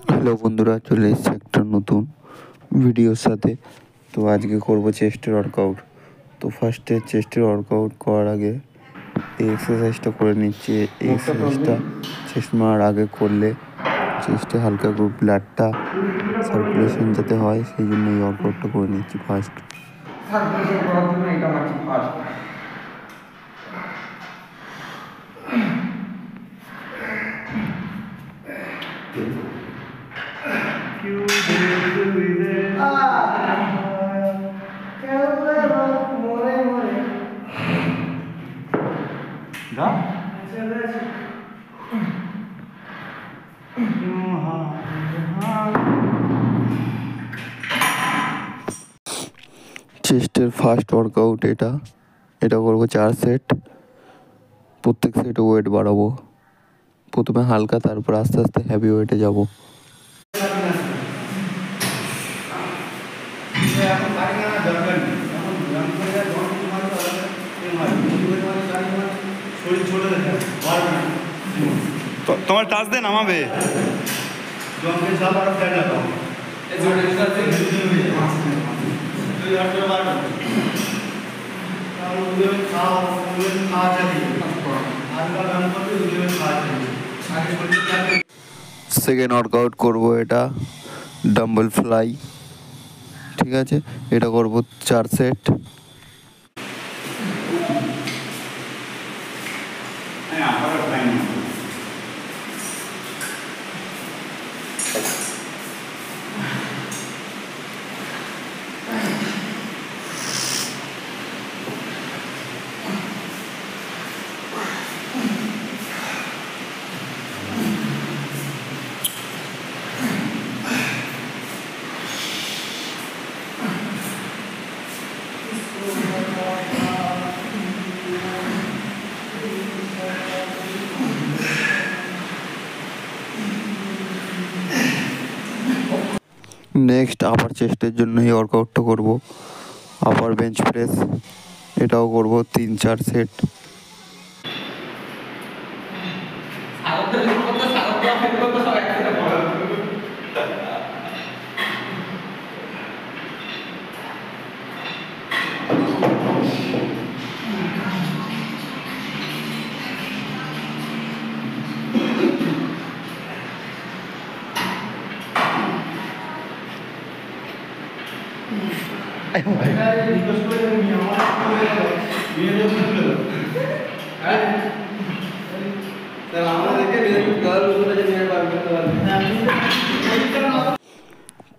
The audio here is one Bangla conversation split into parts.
হ্যালো বন্ধুরা, চলে এসেছে একটা নতুন ভিডিওর সাথে। তো আজকে করব চেস্টের ওয়ার্কআউট। তো ফার্স্টে চেস্টের ওয়ার্কআউট করার আগে এই এক্সারসাইজটা করে নিচ্ছি। এই এক্সারসাইজটা চেস্ট মারার আগে করলে চেস্টে হালকা করে ব্লাডটা সার্কুলেশন যাতে হয়, সেই জন্য এই ওয়ার্কআউটটা করে নিচ্ছি ফার্স্ট। সার্কুলেশন করার জন্য এটা মারছি ফার্স্ট। চেস্টের ফার্স্ট ওয়ার্কআউট এটা করবো 4 সেট। প্রত্যেক সেটে ওয়েট বাড়াবো, প্রথমে হালকা, তারপর আস্তে আস্তে হেভি ওয়েটে যাবো। তোমার টাচ দিয়ে নামাবে। সেকেন্ড ওয়ার্কআউট করবো এটা ডাম্বল ফ্লাই, ঠিক আছে? এটা করবো 4 সেট। নেক্সট আপার চেস্টের জন্য এই ওয়ার্কআউটটা করবো আপার বেঞ্চ প্রেস। এটাও করবো 3-4 সেট।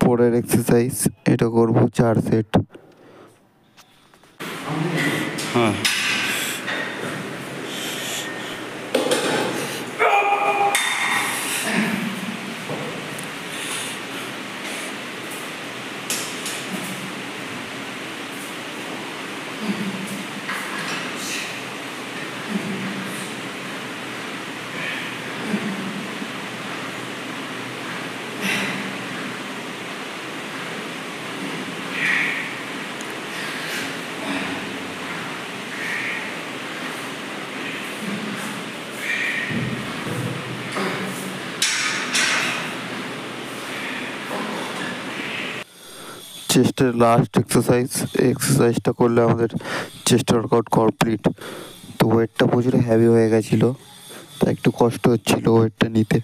পরের এক্সারসাইজ এটা করবো 4 সেট। হ্যাঁ, চেস্টের লাস্ট এক্সারসাইজ, এই এক্সারসাইজটা করলে আমাদের চেস্ট ওয়ার্কআউট কমপ্লিট। তো ওয়েটটা প্রচুর হেভি হয়ে গেছিলো, তা একটু কষ্ট হচ্ছিলো ওয়েটটা নিতে।